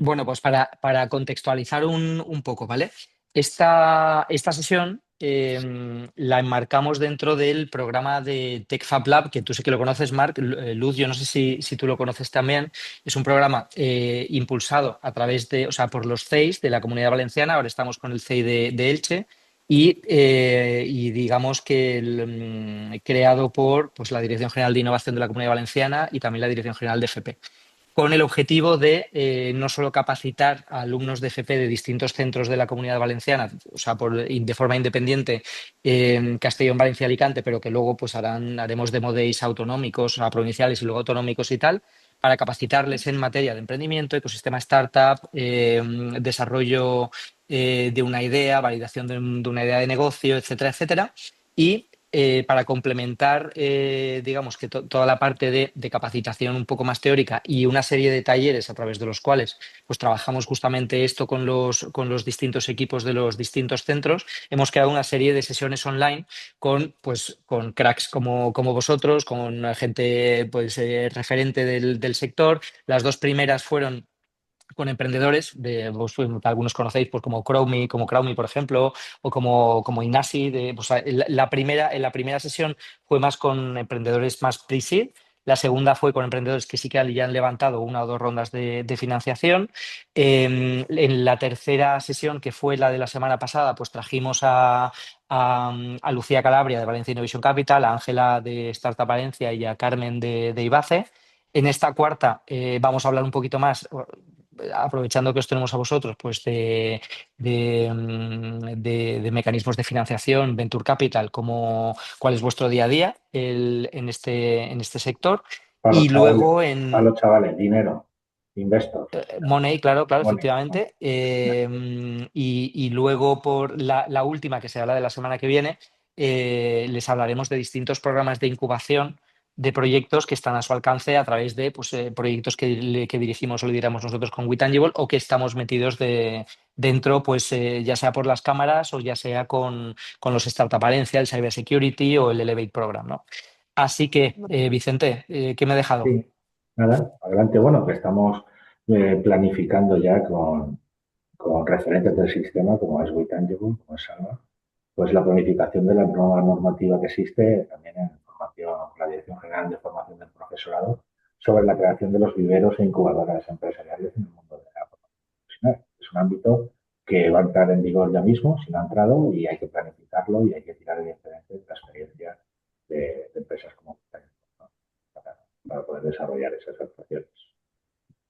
Bueno, pues para contextualizar un poco, ¿vale? Esta sesión la enmarcamos dentro del programa de Tech Fab Lab, que tú sí que lo conoces, Marc. Luz, yo no sé si tú lo conoces también. Es un programa impulsado a través de, o sea, por los CEIs de la Comunidad Valenciana. Ahora estamos con el CEI de Elche. Y digamos que creado por pues, la Dirección General de Innovación de la Comunidad Valenciana y también la Dirección General de FP, con el objetivo de no solo capacitar a alumnos de FP de distintos centros de la Comunidad Valenciana, o sea, de forma independiente en Castellón, Valencia, Alicante, pero que luego pues haremos demo days autonómicos, o sea, provinciales y luego autonómicos y tal, para capacitarles en materia de emprendimiento, ecosistema startup, desarrollo de una idea, validación de una idea de negocio, etcétera, etcétera. Y para complementar, digamos, que toda la parte de capacitación un poco más teórica y una serie de talleres a través de los cuales pues, trabajamos justamente esto con los distintos equipos de los distintos centros, hemos creado una serie de sesiones online con cracks como vosotros, con gente pues, referente del sector. Las dos primeras fueron con emprendedores, pues, algunos conocéis pues, como Crowme, por ejemplo, o como Inasi. Pues, en la primera sesión fue más con emprendedores más pre-seed. La segunda fue con emprendedores que sí que ya han levantado una o dos rondas de financiación. En la tercera sesión, que fue la de la semana pasada, pues trajimos a Lucía Calabria de Valencia Innovation Capital, a Ángela de Startup Valencia y a Carmen de Ibace. En esta cuarta vamos a hablar un poquito más, aprovechando que os tenemos a vosotros, pues de mecanismos de financiación, Venture Capital, cuál es vuestro día a día en este sector. Y luego Para los chavales, dinero, investors, Money, claro, claro, money. efectivamente. Y luego por la última, que será la de la semana que viene, les hablaremos de distintos programas de incubación de proyectos que están a su alcance a través de pues, proyectos que dirigimos o lideramos nosotros con WeTangible, o que estamos metidos dentro, pues ya sea por las cámaras o ya sea con los Startup Valencia, el Cyber Security o el Elevate Program, ¿no? Así que, Vicente, ¿qué me he dejado? Sí, nada, adelante. Bueno, que estamos planificando ya con referentes del sistema, como es WeTangible, como es Salva, pues la planificación de la nueva normativa que existe también en formación, la Dirección General de Formación del Profesorado, sobre la creación de los viveros e incubadoras empresariales en el mundo de la formación profesional. Es un ámbito que va a entrar en vigor ya mismo, si no ha entrado, y hay que planificarlo y hay que tirar evidentemente de la experiencia de empresas como WeTangible, ¿no? Para poder desarrollar esas actuaciones.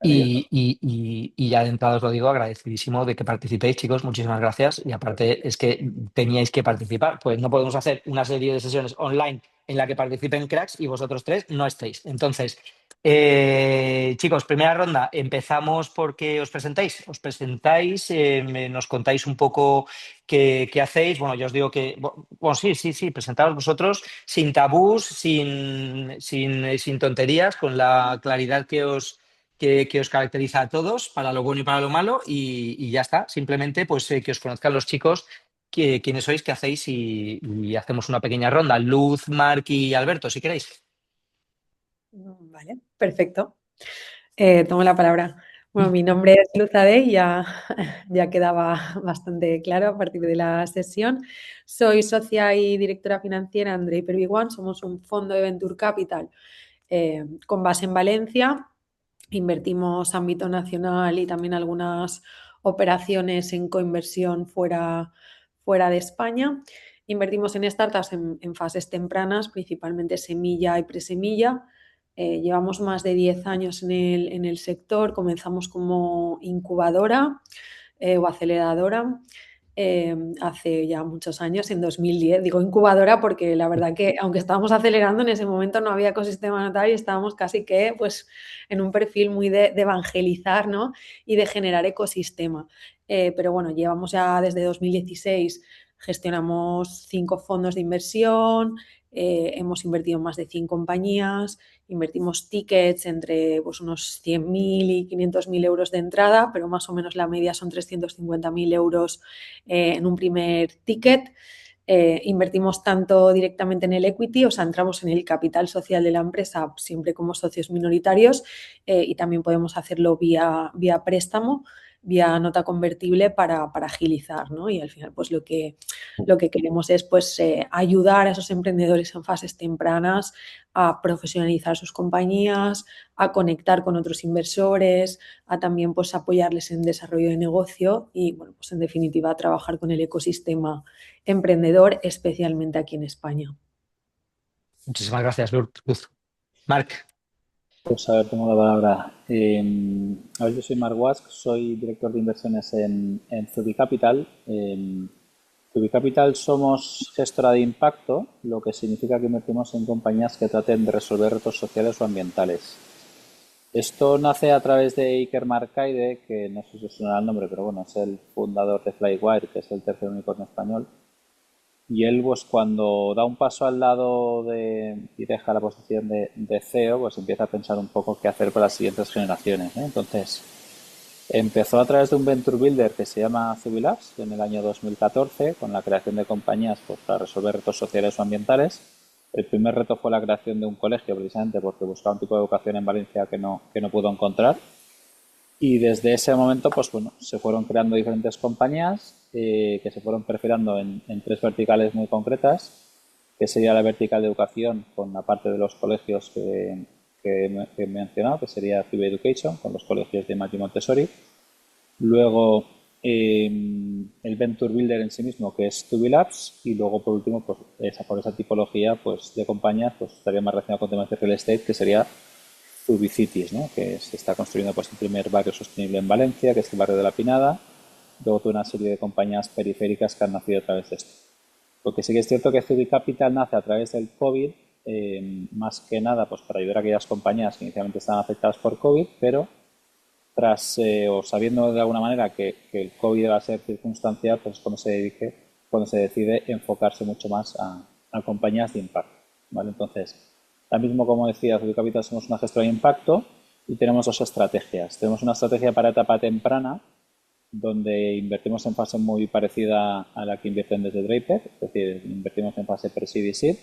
En ello Y, estamos. y, y ya de entrada os lo digo, agradecidísimo de que participéis, chicos, muchísimas gracias. Y aparte es que teníais que participar, pues no podemos hacer una serie de sesiones online en la que participen cracks y vosotros tres no estéis. Entonces, chicos, primera ronda, empezamos porque os presentéis. Os presentáis, nos contáis un poco qué hacéis. Bueno, yo os digo que, bueno, sí, sí, sí, presentaros vosotros sin tabús, sin tonterías, con la claridad que os caracteriza a todos, para lo bueno y para lo malo, y ya está. Simplemente, pues que os conozcan los chicos, quiénes sois, qué hacéis, y hacemos una pequeña ronda. Luz, Marc y Alberto, si queréis. Vale, perfecto. Tomo la palabra. Bueno, mi nombre es Luz Adey, ya quedaba bastante claro a partir de la sesión. Soy socia y directora financiera en Draper Big One. Somos un fondo de Venture Capital con base en Valencia. Invertimos ámbito nacional y también algunas operaciones en coinversión fuera de España. Invertimos en startups en fases tempranas, principalmente semilla y presemilla. Llevamos más de 10 años en el sector. Comenzamos como incubadora o aceleradora hace ya muchos años, en 2010. Digo incubadora porque la verdad que aunque estábamos acelerando, en ese momento no había ecosistema notario y estábamos casi que pues, en un perfil muy de evangelizar, ¿no? Y de generar ecosistema. Pero bueno, llevamos ya desde 2016, gestionamos 5 fondos de inversión, hemos invertido en más de 100 compañías, invertimos tickets entre pues, unos 100.000 y 500.000 euros de entrada, pero más o menos la media son 350.000 euros en un primer ticket. Invertimos tanto directamente en el equity, o sea, entramos en el capital social de la empresa siempre como socios minoritarios y también podemos hacerlo vía préstamo, vía nota convertible para agilizar, ¿no? Y al final, pues lo que queremos es pues ayudar a esos emprendedores en fases tempranas a profesionalizar sus compañías, a conectar con otros inversores, a también pues apoyarles en desarrollo de negocio y, bueno, pues en definitiva, a trabajar con el ecosistema emprendedor, especialmente aquí en España. Muchísimas gracias, Luz. Marc. Pues a ver, tengo la palabra. A ver, yo soy Marc Wask, soy director de inversiones en Zubi Capital. Zubi Capital somos gestora de impacto, lo que significa que invertimos en compañías que traten de resolver retos sociales o ambientales. Esto nace a través de Iker Marcaide, que no sé si os suena el nombre, pero bueno, es el fundador de Flywire, que es el tercer unicornio español. Y él, pues cuando da un paso al lado y deja la posición de CEO, pues empieza a pensar un poco qué hacer para las siguientes generaciones, ¿eh? Entonces, empezó a través de un Venture Builder que se llama Zubilabs en el año 2014, con la creación de compañías pues, para resolver retos sociales o ambientales. El primer reto fue la creación de un colegio, precisamente porque buscaba un tipo de educación en Valencia que no pudo encontrar. Y desde ese momento, pues bueno, se fueron creando diferentes compañías que se fueron perfilando en tres verticales muy concretas, que sería la vertical de educación con la parte de los colegios que he mencionado, que sería Cibe Education, con los colegios de Maggi Montessori. Luego el Venture Builder en sí mismo, que es Tubi Labs, y luego por último, pues por esa tipología pues, de compañías, pues estaría más relacionado con temas de real estate, que sería Cities, ¿no? Que se está construyendo pues, el primer barrio sostenible en Valencia, que es el barrio de La Pinada. Luego toda una serie de compañías periféricas que han nacido a través de esto. Porque sí que es cierto que Zubi Capital nace a través del COVID, más que nada pues, para ayudar a aquellas compañías que inicialmente estaban afectadas por COVID, pero tras o sabiendo de alguna manera que el COVID va a ser circunstancial, pues cuando se decide enfocarse mucho más a compañías de impacto, ¿vale? Entonces, ahora mismo, como decía, Zubi Capital somos una gestora de impacto y tenemos dos estrategias. Tenemos una estrategia para etapa temprana, donde invertimos en fase muy parecida a la que invierten desde Draper, es decir, invertimos en fase pre-seed y seed.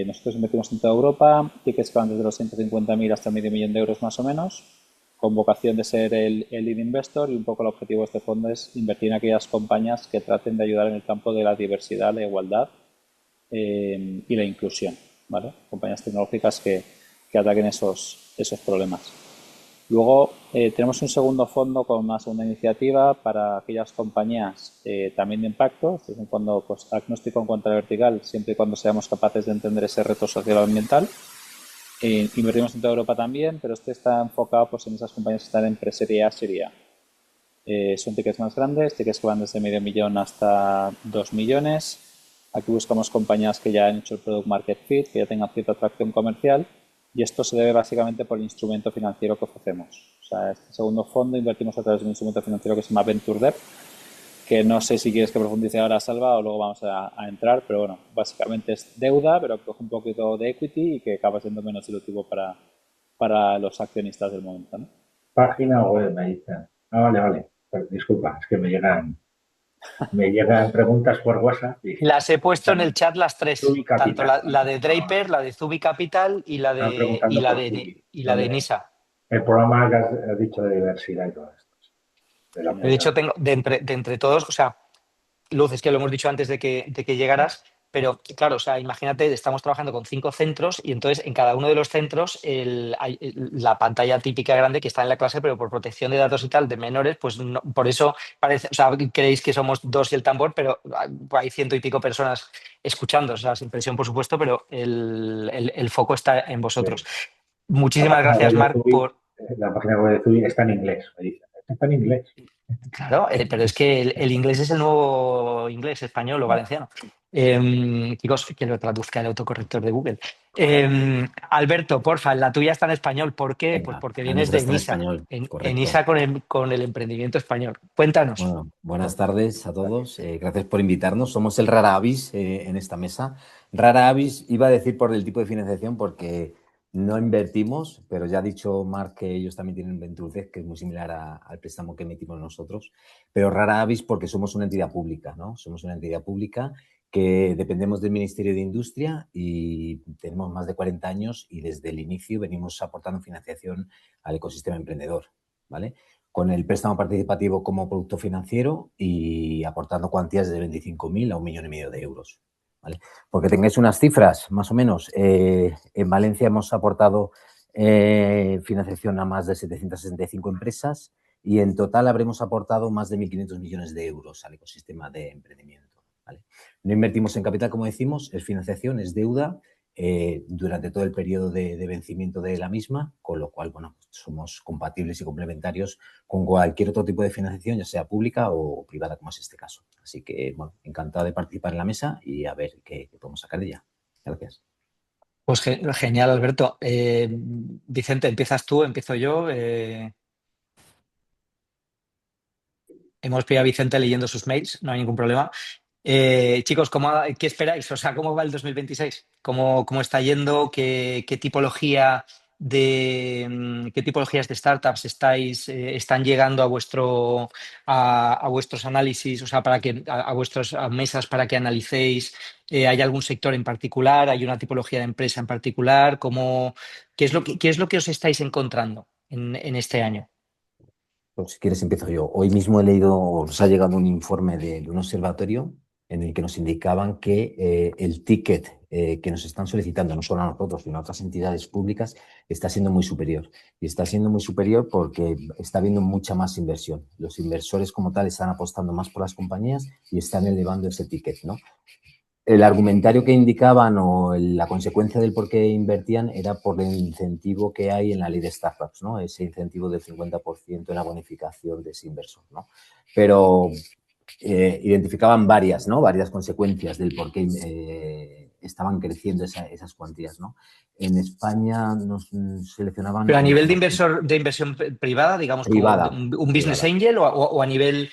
Nosotros invertimos en toda Europa, tickets que van desde los 150.000 hasta medio millón de euros más o menos, con vocación de ser el lead investor, y un poco el objetivo de este fondo es invertir en aquellas compañías que traten de ayudar en el campo de la diversidad, la igualdad y la inclusión, ¿vale? Compañías tecnológicas que ataquen esos problemas. Luego tenemos un segundo fondo con una segunda iniciativa para aquellas compañías también de impacto. Este es un fondo pues, agnóstico en cuanto a la vertical, siempre y cuando seamos capaces de entender ese reto social o ambiental. Invertimos en toda Europa también, pero este está enfocado pues, en esas compañías que están en pre-serie A, serie A. Son tickets más grandes, tickets que van desde medio millón hasta 2 millones. Aquí buscamos compañías que ya han hecho el product market fit, que ya tengan cierta atracción comercial, y esto se debe básicamente por el instrumento financiero que ofrecemos. O sea, este segundo fondo invertimos a través de un instrumento financiero que se llama Venture Debt, que no sé si quieres que profundice ahora, Salva, o luego vamos a entrar, pero bueno, básicamente es deuda, pero que coge un poquito de equity y que acaba siendo menos dilutivo para los accionistas del momento, ¿no? Página web, me dicen. Ah, vale. Pues, disculpa, es que me llegan preguntas por WhatsApp. Las he puesto en el chat las tres, Zubi tanto Capital. la de Draper, la de Zubi Capital y la Están de, preguntando por Zubi. y la de Nisa. El programa que has dicho de diversidad y todo esto. De la De hecho, tengo de entre todos, o sea, Luz, es que lo hemos dicho antes de que llegaras, pero claro, o sea, imagínate, estamos trabajando con 5 centros y entonces en cada uno de los centros hay la pantalla típica grande que está en la clase, pero por protección de datos y tal de menores, pues por eso parece, o sea, creéis que somos dos y el tambor, pero hay ciento y pico personas escuchando, o sea, sin presión, por supuesto, pero el foco está en vosotros. La Muchísimas página gracias, web de Marc, Zubi, por... la página web de Zubi está en inglés, me dicen. Está en inglés. Claro, pero es que el inglés es el nuevo inglés, español o valenciano. Chicos, que lo traduzca el autocorrector de Google. Alberto, porfa, la tuya está en español. ¿Por qué? Pues Venga, porque la vienes nuestra de está en Enisa, español, en correcto. Enisa con el emprendimiento español. Cuéntanos. Bueno, buenas tardes a todos. Gracias por invitarnos. Somos el Rara Avis en esta mesa. Rara Avis iba a decir por el tipo de financiación porque No invertimos, pero ya ha dicho Marc que ellos también tienen un Venture Debt, que es muy similar al préstamo que emitimos nosotros, pero rara avis porque somos una entidad pública, ¿no? Somos una entidad pública que dependemos del Ministerio de Industria y tenemos más de 40 años y desde el inicio venimos aportando financiación al ecosistema emprendedor, ¿vale? Con el préstamo participativo como producto financiero y aportando cuantías de 25.000 a 1,5 millones de euros. ¿Vale? Porque tengáis unas cifras, más o menos, en Valencia hemos aportado financiación a más de 765 empresas y en total habremos aportado más de 1.500 millones de euros al ecosistema de emprendimiento. ¿Vale? No invertimos en capital, como decimos, es financiación, es deuda durante todo el periodo de vencimiento de la misma, con lo cual, bueno, somos compatibles y complementarios con cualquier otro tipo de financiación, ya sea pública o privada, como es este caso. Así que, bueno, encantado de participar en la mesa y a ver qué podemos sacar de ella. Gracias. Pues genial, Alberto. Vicente, ¿empiezas tú? ¿Empiezo yo? Hemos pillado a Vicente leyendo sus mails, no hay ningún problema. Chicos, ¿qué esperáis? O sea, ¿cómo va el 2026? ¿Cómo está yendo? ¿Qué tipologías de startups están llegando a vuestros análisis, o sea, a vuestras mesas para que analicéis? ¿Hay algún sector en particular? ¿Hay una tipología de empresa en particular? ¿Qué es lo que os estáis encontrando en este año? Pues, si quieres, empiezo yo. Hoy mismo he leído, nos ha llegado un informe de un observatorio en el que nos indicaban que el ticket que nos están solicitando, no solo a nosotros, sino a otras entidades públicas, está siendo muy superior. Y está siendo muy superior porque está habiendo mucha más inversión. Los inversores como tal están apostando más por las compañías y están elevando ese ticket, ¿no? El argumentario que indicaban o la consecuencia del por qué invertían era por el incentivo que hay en la ley de startups, ¿no? Ese incentivo del 50% en la bonificación de ese inversor, ¿no? Pero identificaban varias, ¿no? Varias consecuencias del por qué estaban creciendo esas cuantías, ¿no? En España nos seleccionaban Pero a nivel de información inversión privada, digamos, como privada, un business privada, angel o a nivel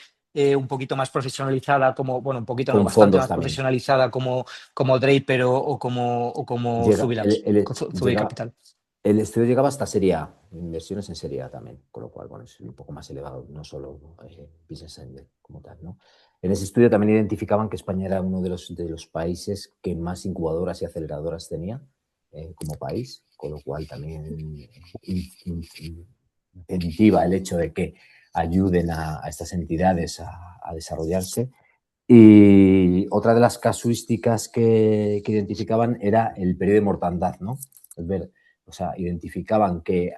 un poquito más profesionalizada, bueno, un poquito, no, con bastante fondos más también. profesionalizada como Draper o como Llega, Zubi Labs, Zubi llega, Capital. El estudio llegaba hasta Serie A, inversiones en Serie A también, con lo cual, bueno, es un poco más elevado, no solo Business Angel como tal, ¿no? En ese estudio también identificaban que España era uno de los países que más incubadoras y aceleradoras tenía como país, con lo cual también incentiva el hecho de que ayuden a estas entidades a desarrollarse. Y otra de las casuísticas que identificaban era el periodo de mortandad, ¿no? Es ver, o sea, identificaban que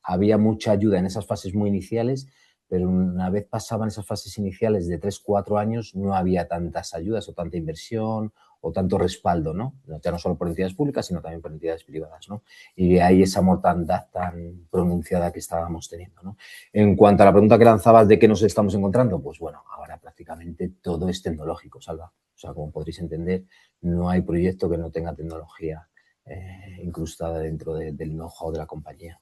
había mucha ayuda en esas fases muy iniciales, pero una vez pasaban esas fases iniciales de 3-4 años, no había tantas ayudas o tanta inversión o tanto respaldo, ¿no? Ya no solo por entidades públicas, sino también por entidades privadas, ¿no? Y de ahí esa mortandad tan pronunciada que estábamos teniendo, ¿no? En cuanto a la pregunta que lanzabas de qué nos estamos encontrando, pues bueno, ahora prácticamente todo es tecnológico, Salva. O sea, como podréis entender, no hay proyecto que no tenga tecnología incrustada dentro del know-how de la compañía.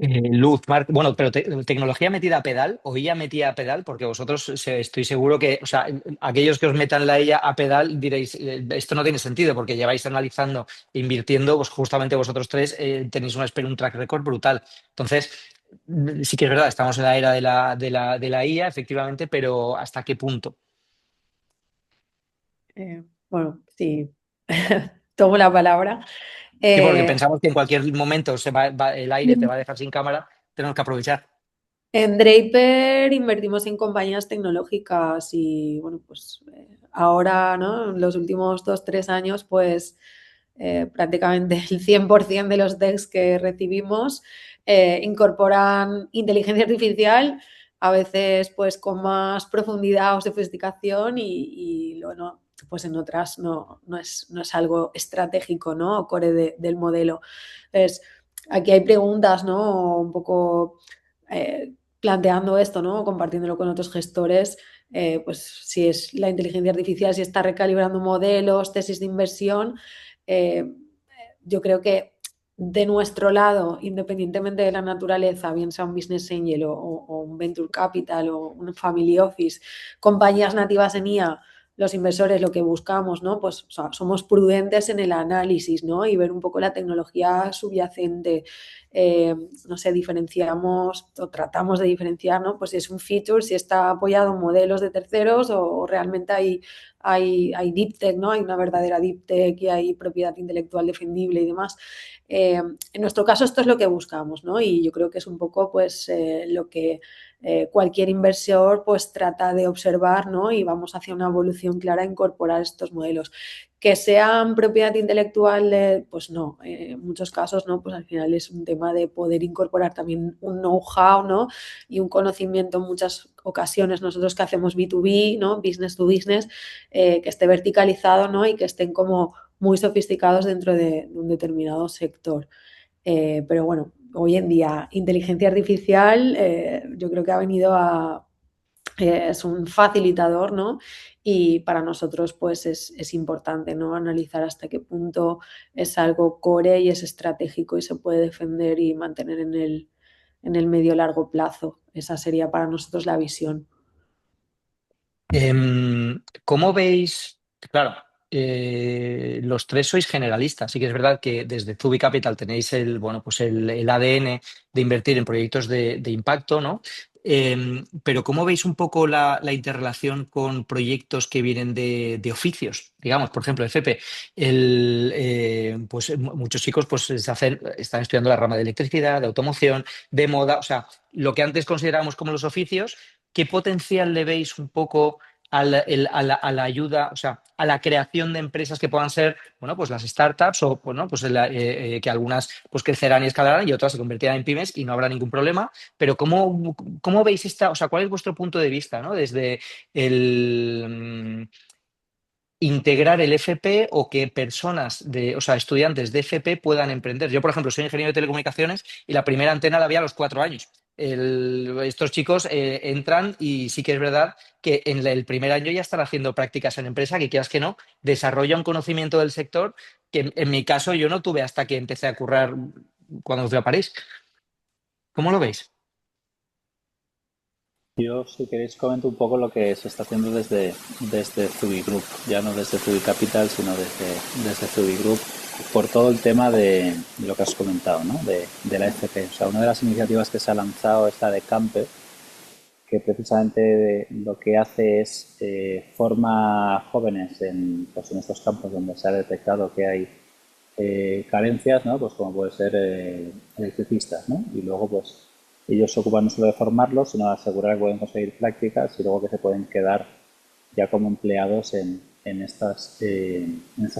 Luz, Marc, bueno, pero tecnología metida a pedal o IA metida a pedal, porque vosotros estoy seguro que, o sea, aquellos que os metan la IA a pedal diréis, esto no tiene sentido porque lleváis analizando, invirtiendo, pues justamente vosotros tres tenéis un track record brutal. Entonces, sí que es verdad, estamos en la era de la IA, efectivamente, pero ¿hasta qué punto? Bueno, sí, tomo la palabra. Sí, porque Eh, pensamos que en cualquier momento el aire te va a dejar sin cámara, tenemos que aprovechar. En Draper invertimos en compañías tecnológicas y bueno, pues ahora, ¿no? En los últimos 2-3 años, pues prácticamente el 100% de los decks que recibimos incorporan inteligencia artificial, a veces pues con más profundidad o sofisticación y bueno, pues en otras no es algo estratégico, ¿no? O core del modelo. Entonces, aquí hay preguntas, ¿no? Un poco planteando esto, ¿no? Compartiéndolo con otros gestores, pues si es la inteligencia artificial, si está recalibrando modelos, tesis de inversión, yo creo que de nuestro lado, independientemente de la naturaleza, bien sea un business angel o un venture capital o un family office, compañías nativas en IA, los inversores lo que buscamos, ¿no? Pues o sea, somos prudentes en el análisis, ¿no? Y ver un poco la tecnología subyacente. No sé, diferenciamos o tratamos de diferenciar, ¿no? Pues si es un feature, si está apoyado en modelos de terceros o realmente hay deep tech, ¿no? Hay una verdadera deep tech y hay propiedad intelectual defendible y demás. En nuestro caso esto es lo que buscamos, ¿no? Y yo creo que es un poco pues lo que cualquier inversor pues trata de observar, ¿no? Y vamos hacia una evolución clara a incorporar estos modelos. Que sean propiedad intelectual, pues no, en muchos casos no, pues al final es un tema de poder incorporar también un know-how, ¿no? Y un conocimiento en muchas ocasiones, nosotros que hacemos B2B, ¿no? Business to business, que esté verticalizado, ¿no? Y que estén como muy sofisticados dentro de un determinado sector. Pero bueno, hoy en día inteligencia artificial yo creo que ha venido es un facilitador, ¿no? Y para nosotros pues es importante, ¿no? Analizar hasta qué punto es algo core y es estratégico y se puede defender y mantener en el medio largo plazo. Esa sería para nosotros la visión. ¿Cómo veis? Claro, los tres sois generalistas. Sí que es verdad que desde Zubi Capital tenéis bueno, pues el ADN de invertir en proyectos de impacto, ¿no? Pero ¿cómo veis un poco la interrelación con proyectos que vienen de oficios? Digamos, por ejemplo, FP, pues muchos chicos pues, están estudiando la rama de electricidad, de automoción, de moda, o sea, lo que antes considerábamos como los oficios. ¿Qué potencial le veis un poco a la ayuda, o sea, a la creación de empresas que puedan ser, bueno, pues las startups o, bueno, pues que algunas pues crecerán y escalarán y otras se convertirán en pymes y no habrá ningún problema? Pero ¿cómo veis o sea, cuál es vuestro punto de vista, ¿no? Desde el integrar el FP o que personas o sea, estudiantes de FP puedan emprender. Yo, por ejemplo, soy ingeniero de telecomunicaciones y la primera antena la vi a los 4 años. Estos chicos entran y sí que es verdad que en el primer año ya están haciendo prácticas en empresa, que quieras que no, desarrolla un conocimiento del sector que en mi caso yo no tuve hasta que empecé a currar cuando fui a París. ¿Cómo lo veis? Yo, si queréis, comento un poco lo que se está haciendo desde Zubi Group, ya no desde Zubi Capital, sino desde Zubi Group, por todo el tema de lo que has comentado, ¿no? De la FP. O sea, una de las iniciativas que se ha lanzado es la de Camper, que precisamente lo que hace es forma jóvenes pues en estos campos donde se ha detectado que hay carencias, ¿no? Pues como puede ser electricistas, ¿no? Y luego pues ellos se ocupan no solo de formarlos, sino de asegurar que pueden conseguir prácticas y luego que se pueden quedar ya como empleados en estas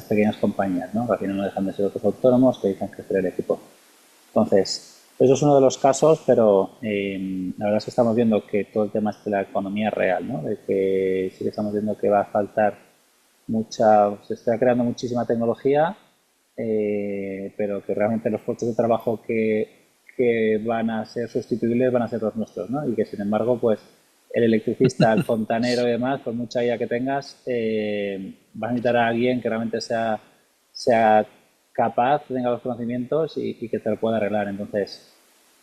pequeñas compañías, ¿no? Que al final no dejan de ser otros autónomos que dicen crecer el equipo. Entonces, eso es uno de los casos, pero la verdad es que estamos viendo que todo el tema es de la economía real, ¿no? De que sí que estamos viendo que va a faltar se está creando muchísima tecnología, pero que realmente los puestos de trabajo que van a ser sustituibles van a ser los nuestros, ¿no? Y que sin embargo, pues el electricista, el fontanero y demás, por mucha IA que tengas, vas a necesitar a alguien que realmente sea capaz, tenga los conocimientos y que te lo pueda arreglar. Entonces,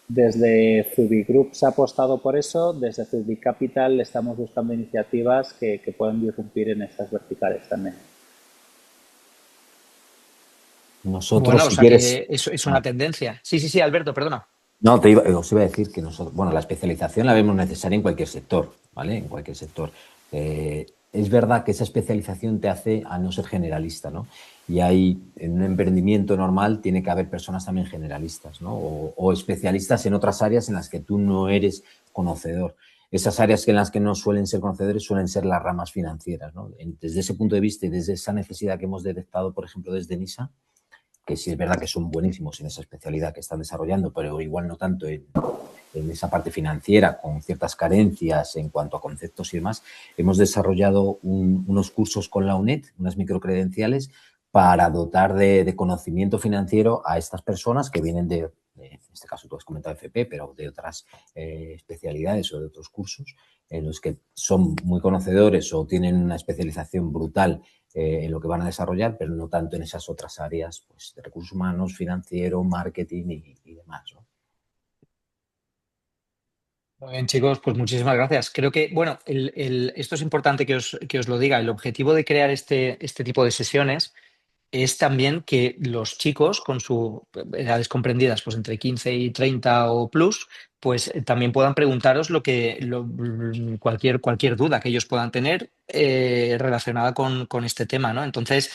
desde Zubi Group se ha apostado por eso, desde Zubi Capital estamos buscando iniciativas que puedan irrumpir en estas verticales también. Nosotros, Bueno, o si sea quieres... que eso es una tendencia. Sí, Alberto, perdona. No, os iba a decir que nosotros, bueno, la especialización la vemos necesaria en cualquier sector, ¿vale? En cualquier sector. Es verdad que esa especialización te hace a no ser generalista, ¿no? Y en un emprendimiento normal tiene que haber personas también generalistas, ¿no? O especialistas en otras áreas en las que tú no eres conocedor. Esas áreas en las que no suelen ser conocedores suelen ser las ramas financieras, ¿no? Desde ese punto de vista y desde esa necesidad que hemos detectado, por ejemplo, desde NISA, que sí es verdad que son buenísimos en esa especialidad que están desarrollando, pero igual no tanto en esa parte financiera, con ciertas carencias en cuanto a conceptos y demás, hemos desarrollado unos cursos con la UNED, unas microcredenciales, para dotar de conocimiento financiero a estas personas que vienen en este caso tú has comentado FP, pero de otras especialidades o de otros cursos, en los que son muy conocedores o tienen una especialización brutal en lo que van a desarrollar, pero no tanto en esas otras áreas pues, de recursos humanos, financiero, marketing y demás, ¿no? Muy bien, chicos, pues muchísimas gracias. Creo que, bueno, esto es importante que os lo diga. El objetivo de crear este tipo de sesiones es también que los chicos con sus edades comprendidas pues entre 15 y 30 o plus, pues también puedan preguntaros cualquier duda que ellos puedan tener relacionada con este tema, ¿no? Entonces,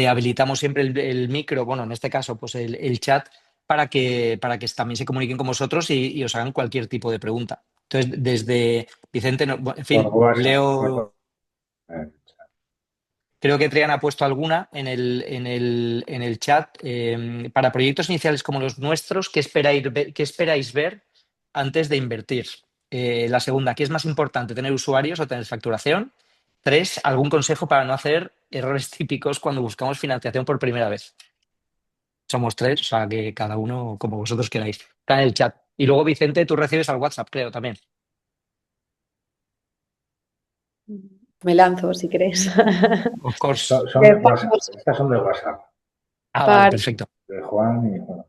habilitamos siempre el micro, bueno, en este caso, pues el chat para que también se comuniquen con vosotros y os hagan cualquier tipo de pregunta. Entonces, desde Vicente, en Por fin, WhatsApp. Leo. Eh, Creo que Triana ha puesto alguna en el chat. Para proyectos iniciales como los nuestros, qué esperáis ver antes de invertir? La segunda, ¿qué es más importante, tener usuarios o tener facturación? 3, ¿algún consejo para no hacer errores típicos cuando buscamos financiación por primera vez? Somos 3, o sea que cada uno como vosotros queráis. Está en el chat. Y luego, Vicente, tú recibes al WhatsApp, creo, también. Me lanzo, si queréis. Of course. son de WhatsApp. Estas son de WhatsApp. Vale, perfecto. De Juan y Juan.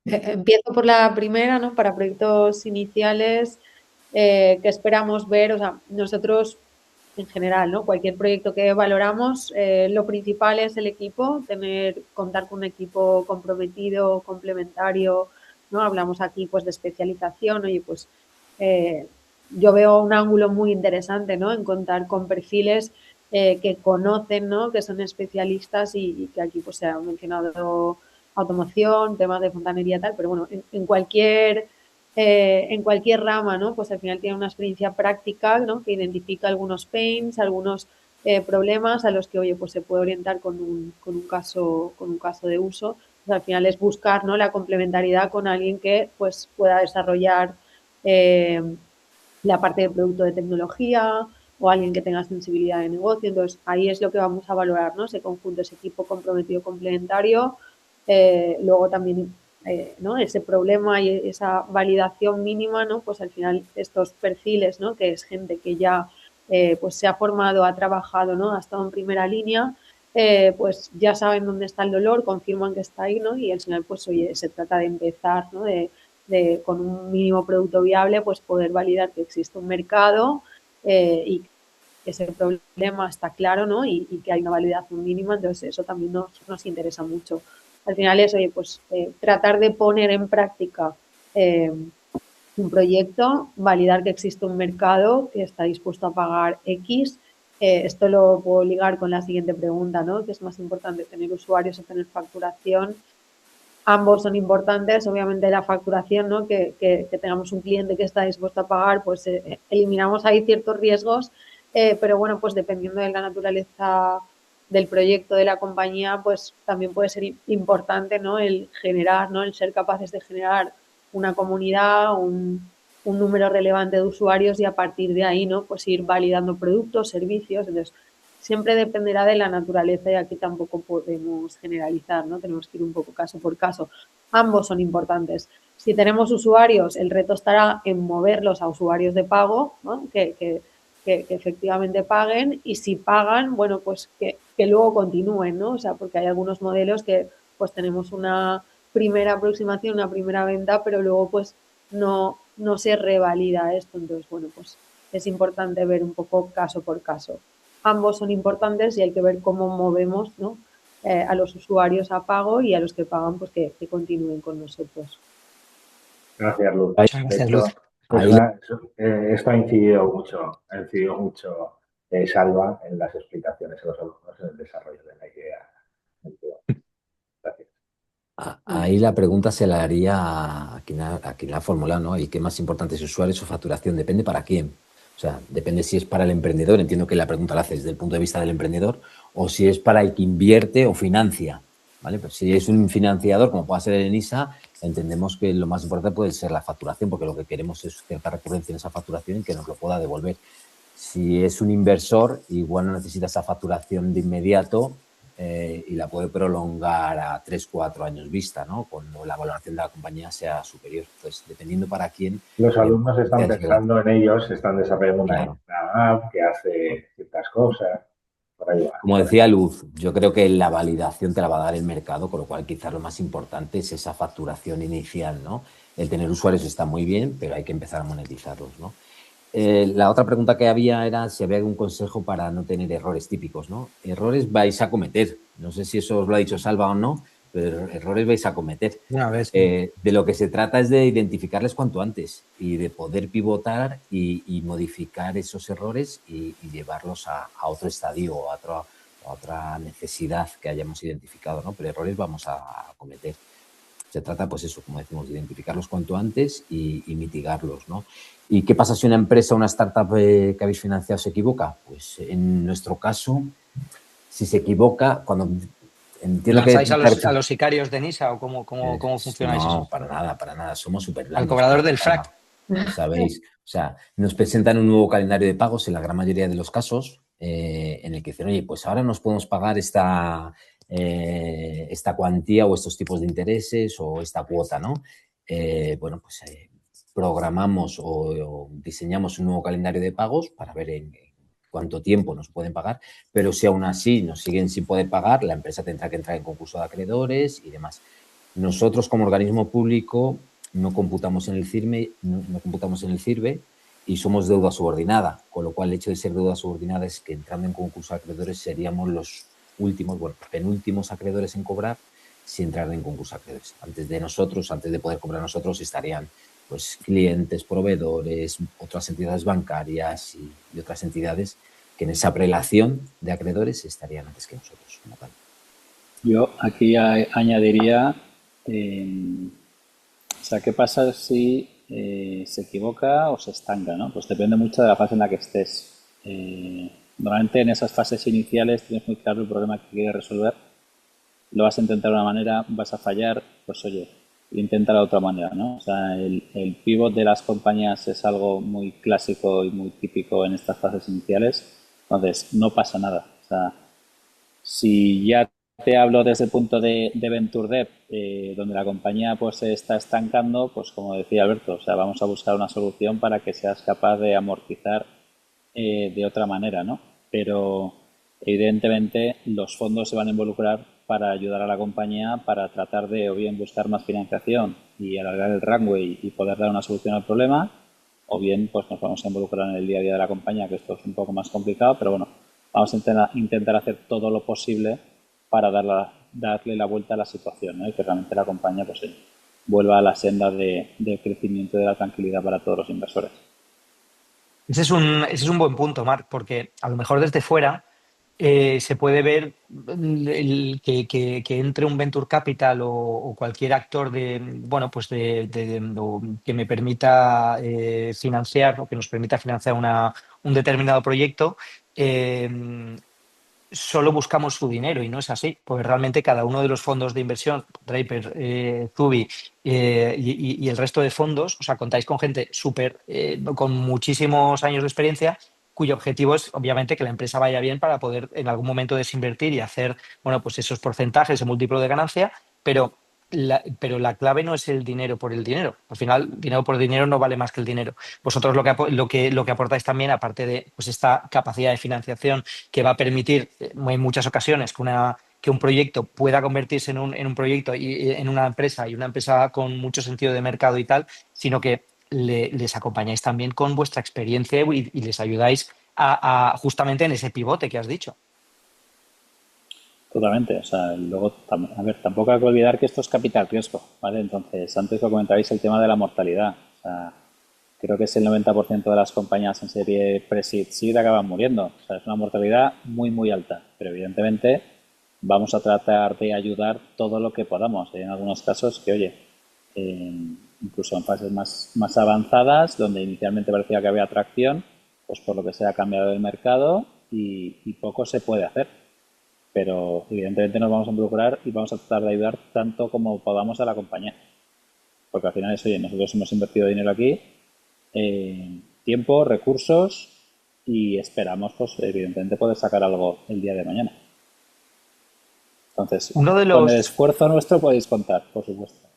Empiezo por la primera, ¿no? Para proyectos iniciales, ¿qué esperamos ver? O sea, nosotros en general, ¿no? Cualquier proyecto que valoramos, lo principal es el equipo, contar con un equipo comprometido, complementario, ¿no? Hablamos aquí pues de especialización, oye, pues yo veo un ángulo muy interesante, ¿no? En contar con perfiles que conocen, ¿no? Que son especialistas y que aquí pues se ha mencionado automoción, temas de fontanería, tal, pero bueno, en cualquier rama, ¿no? Pues al final tiene una experiencia práctica, ¿no? Que identifica algunos pains, algunos problemas a los que, oye, pues se puede orientar con un caso de uso. Pues al final es buscar, ¿no? La complementariedad con alguien que pues pueda desarrollar la parte de producto de tecnología o alguien que tenga sensibilidad de negocio. Entonces, ahí es lo que vamos a valorar, ¿no? Ese conjunto, ese equipo comprometido complementario. Luego también ¿no? Ese problema y esa validación mínima, ¿no? Pues al final estos perfiles, ¿no? Que es gente que ya pues se ha formado, ha trabajado, ¿no? Ha estado en primera línea, pues ya saben dónde está el dolor, confirman que está ahí, ¿no? Y al final, pues oye, se trata de empezar, ¿no? Con un mínimo producto viable, pues poder validar que existe un mercado y que ese problema está claro, ¿no? Y que hay una validación mínima, entonces eso también nos interesa mucho. Al final es, oye, pues tratar de poner en práctica un proyecto, validar que existe un mercado que está dispuesto a pagar X. Esto lo puedo ligar con la siguiente pregunta, ¿no? ¿Qué es más importante, tener usuarios o tener facturación? Ambos son importantes, obviamente la facturación, ¿no? Que tengamos un cliente que está dispuesto a pagar, pues eliminamos ahí ciertos riesgos, pero bueno, pues dependiendo de la naturaleza del proyecto de la compañía, pues también puede ser importante, ¿no? El generar, ¿no? El ser capaces de generar una comunidad, un número relevante de usuarios y a partir de ahí, ¿no? Pues ir validando productos, servicios. Entonces, siempre dependerá de la naturaleza y aquí tampoco podemos generalizar, ¿no? Tenemos que ir un poco caso por caso. Ambos son importantes. Si tenemos usuarios, el reto estará en moverlos a usuarios de pago, ¿no? que efectivamente paguen y si pagan, bueno, pues que luego continúen, ¿no? O sea, porque hay algunos modelos que pues tenemos una primera aproximación, una primera venta, pero luego pues no se revalida esto. Entonces, bueno, pues es importante ver un poco caso por caso. Ambos son importantes y hay que ver cómo movemos, ¿no? A los usuarios a pago y a los que pagan, pues que continúen con nosotros. Gracias, Luz. Muchas gracias, Luz. Esto ha incidido mucho, Salva, en las explicaciones a los alumnos en el desarrollo de la idea. Gracias. Ahí la pregunta se la haría a quien la ha formulado, ¿no? ¿Y qué más importante es usuarios o facturación? Depende para quién. O sea, depende si es para el emprendedor, entiendo que la pregunta la haces desde el punto de vista del emprendedor, o si es para el que invierte o financia, ¿vale? Pero si es un financiador, como pueda ser el ENISA, entendemos que lo más importante puede ser la facturación, porque lo que queremos es cierta recurrencia en esa facturación y que nos lo pueda devolver. Si es un inversor, igual no necesita esa facturación de inmediato y la puede prolongar a 3-4 años vista, ¿no? Cuando la valoración de la compañía sea superior. Entonces, dependiendo para quién... Los alumnos están pensando en ellos, están desarrollando una app que hace ciertas cosas. por ahí va. Como decía Luz, yo creo que la validación te la va a dar el mercado, con lo cual quizás lo más importante es esa facturación inicial, ¿no? El tener usuarios está muy bien, pero hay que empezar a monetizarlos, ¿no? La otra pregunta que había era si había algún consejo para no tener errores típicos, ¿no? Errores vais a cometer. No sé si eso os lo ha dicho Salva o no, pero errores vais a cometer. Una vez. De lo que se trata es de identificarles cuanto antes y de poder pivotar y modificar esos errores y llevarlos a otro estadio o a otra necesidad que hayamos identificado, ¿no? Pero errores vamos a cometer. Se trata, pues eso, como decimos, de identificarlos cuanto antes y mitigarlos, ¿no? ¿Y qué pasa si una empresa, una startup que habéis financiado se equivoca? Pues en nuestro caso, si se equivoca, cuando entiendo que... ¿Lanzáis a los sicarios de NISA o cómo funcionáis No, eso? para nada. Somos súper Al blandos. cobrador del frac. ¿Sabéis? O sea, nos presentan un nuevo calendario de pagos en la gran mayoría de los casos, en el que dicen, oye, pues ahora nos podemos pagar esta cuantía o estos tipos de intereses o esta cuota, ¿no? Bueno, pues programamos o diseñamos un nuevo calendario de pagos para ver en cuánto tiempo nos pueden pagar, pero si aún así nos siguen sin poder pagar, la empresa tendrá que entrar en concurso de acreedores y demás. Nosotros, como organismo público, no computamos en el CIRME, no computamos en el CIRBE y somos deuda subordinada, con lo cual el hecho de ser deuda subordinada es que entrando en concurso de acreedores seríamos los últimos, bueno, penúltimos acreedores en cobrar si entraran en concurso de acreedores. Antes de nosotros, antes de poder cobrar nosotros, estarían pues clientes, proveedores, otras entidades bancarias y otras entidades que en esa prelación de acreedores estarían antes que nosotros, como tal. Yo aquí añadiría, o sea, ¿qué pasa si se equivoca o se estanca, ¿no? Pues depende mucho de la fase en la que estés. Normalmente en esas fases iniciales tienes muy claro el problema que quieres resolver, lo vas a intentar de una manera, vas a fallar, pues oye, intenta de otra manera, ¿no? O sea, el pivot de las compañías es algo muy clásico y muy típico en estas fases iniciales, entonces no pasa nada. O sea, si ya te hablo desde el punto de Venture Debt, donde la compañía pues se está estancando, pues como decía Alberto, o sea, vamos a buscar una solución para que seas capaz de amortizar de otra manera, ¿no? Pero evidentemente los fondos se van a involucrar para ayudar a la compañía para tratar de o bien buscar más financiación y alargar el runway y poder dar una solución al problema, o bien pues nos vamos a involucrar en el día a día de la compañía, que esto es un poco más complicado, pero bueno, vamos a intentar hacer todo lo posible para darle la vuelta a la situación, ¿no? Y que realmente la compañía pues vuelva a la senda de crecimiento y de la tranquilidad para todos los inversores. Ese es un buen punto, Marc, porque a lo mejor desde fuera se puede ver que entre un Venture Capital o cualquier actor bueno, pues que me permita financiar o que nos permita financiar un determinado proyecto, solo buscamos su dinero y no es así, porque realmente cada uno de los fondos de inversión, Draper, Zubi y el resto de fondos, o sea, contáis con gente con muchísimos años de experiencia, cuyo objetivo es obviamente que la empresa vaya bien para poder en algún momento desinvertir y hacer, bueno, pues esos porcentajes, ese múltiplo de ganancia, pero la clave no es el dinero por el dinero. Al final, dinero por dinero no vale más que el dinero. Vosotros lo que aportáis también, aparte de pues, esta capacidad de financiación que va a permitir en muchas ocasiones que un proyecto pueda convertirse en un proyecto y en una empresa y una empresa con mucho sentido de mercado y tal, sino que les acompañáis también con vuestra experiencia y les ayudáis justamente en ese pivote que has dicho. Totalmente, o sea, luego, a ver, tampoco hay que olvidar que esto es capital riesgo, ¿vale? Entonces, antes lo comentabais el tema de la mortalidad, o sea, creo que es el 90% de las compañías en serie pre-seed acaban muriendo, o sea, es una mortalidad muy, muy alta, pero evidentemente vamos a tratar de ayudar todo lo que podamos. Hay en algunos casos que, oye, incluso en fases más avanzadas, donde inicialmente parecía que había atracción, pues por lo que sea ha cambiado el mercado y poco se puede hacer. Pero evidentemente nos vamos a involucrar y vamos a tratar de ayudar tanto como podamos a la compañía. Porque al final es, oye, nosotros hemos invertido dinero aquí, tiempo, recursos y esperamos, pues evidentemente, poder sacar algo el día de mañana. Entonces, con el esfuerzo nuestro podéis contar, por supuesto.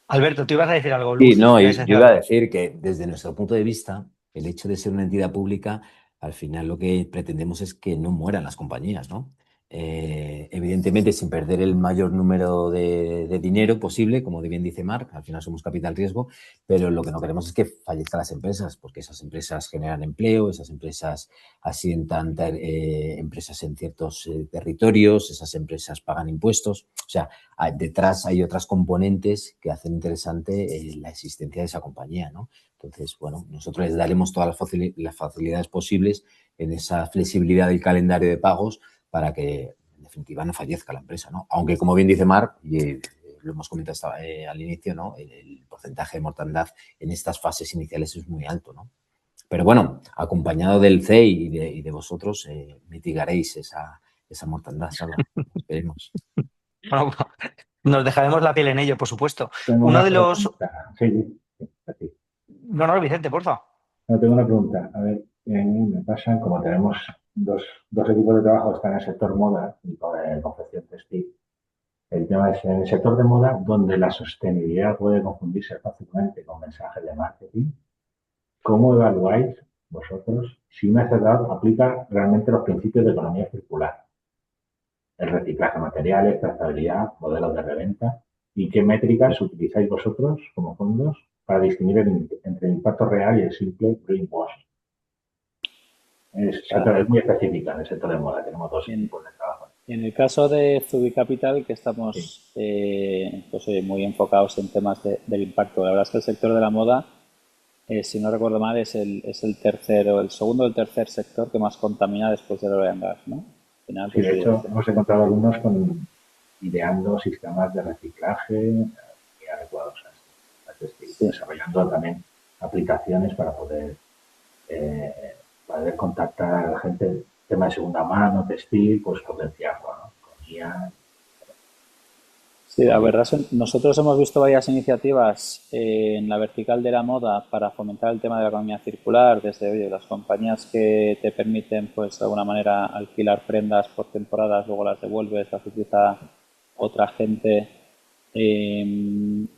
Alberto, tú ibas a decir algo, Luz. Sí, no, yo iba a decir que desde nuestro punto de vista, el hecho de ser una entidad pública Al final lo que pretendemos es que no mueran las compañías, ¿no? Evidentemente sin perder el mayor número de dinero posible, como bien dice Marc, al final somos capital riesgo, pero lo que no queremos es que fallezcan las empresas, porque esas empresas generan empleo, esas empresas asientan empresas en ciertos territorios, esas empresas pagan impuestos, o sea, detrás hay otras componentes que hacen interesante la existencia de esa compañía, ¿no? Entonces, bueno, nosotros les daremos todas las facilidades posibles en esa flexibilidad del calendario de pagos para que, en definitiva, no fallezca la empresa, ¿no? Aunque, como bien dice Marc, y lo hemos comentado al inicio, ¿no? El porcentaje de mortandad en estas fases iniciales es muy alto, ¿no? Pero bueno, acompañado del CEI y de vosotros, mitigaréis esa mortandad, Salva. Esperemos. Bueno, nos dejaremos la piel en ello, por supuesto. Tengo Uno una de los... pregunta. Sí, así. No, Vicente, porfa. No, tengo una pregunta. A ver, me pasa, como tenemos dos equipos de trabajo que están en el sector moda y confección textil. El tema es en el sector de moda, donde la sostenibilidad puede confundirse fácilmente con mensajes de marketing. ¿Cómo evaluáis vosotros si una startup aplica realmente los principios de economía circular? El reciclaje de materiales, trazabilidad, modelos de reventa. ¿Y qué métricas utilizáis vosotros como fondos para distinguir entre el impacto real y el simple greenwashing? Es muy específica en el sector de moda. Tenemos dos equipos de trabajo. En el caso de Zubi Capital, que estamos pues, muy enfocados en temas del impacto. La verdad es que el sector de la moda, si no recuerdo mal, es el tercero, el segundo o el tercer sector que más contamina después del oil and gas, ¿no? Al final, Sí, de hecho, hemos encontrado algunos ideando sistemas de reciclaje muy adecuados a este estilo, desarrollando también aplicaciones para poder contactar a la gente, tema de segunda mano, textil, pues potenciarlo, ¿no? Con IA. Sí, la verdad es que nosotros hemos visto varias iniciativas en la vertical de la moda para fomentar el tema de la economía circular, desde las compañías que te permiten, pues de alguna manera, alquilar prendas por temporadas, luego las devuelves, las utiliza otra gente. Bueno,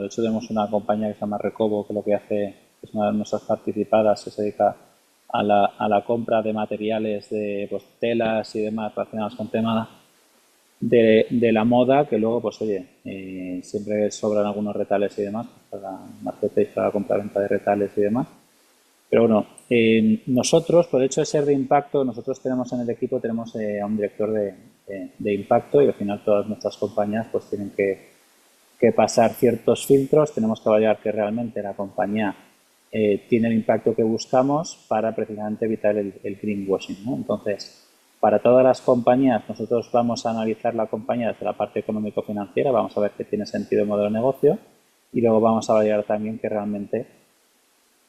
de hecho tenemos una compañía que se llama Recobo, que lo que hace es una de nuestras participadas, que se dedica a la compra de materiales de pues, telas y demás relacionados con tema de la moda, que luego, pues oye, siempre sobran algunos retales y demás, para marketplace, para la compra-venta de retales y demás. Pero bueno, nosotros, por el hecho de ser de impacto, nosotros tenemos en el equipo, tenemos a un director de impacto y al final todas nuestras compañías pues tienen que pasar ciertos filtros, tenemos que evaluar que realmente la compañía tiene el impacto que buscamos para precisamente evitar el greenwashing, ¿no? Entonces, para todas las compañías, nosotros vamos a analizar la compañía desde la parte económico-financiera, vamos a ver que tiene sentido el modelo de negocio y luego vamos a validar también que realmente,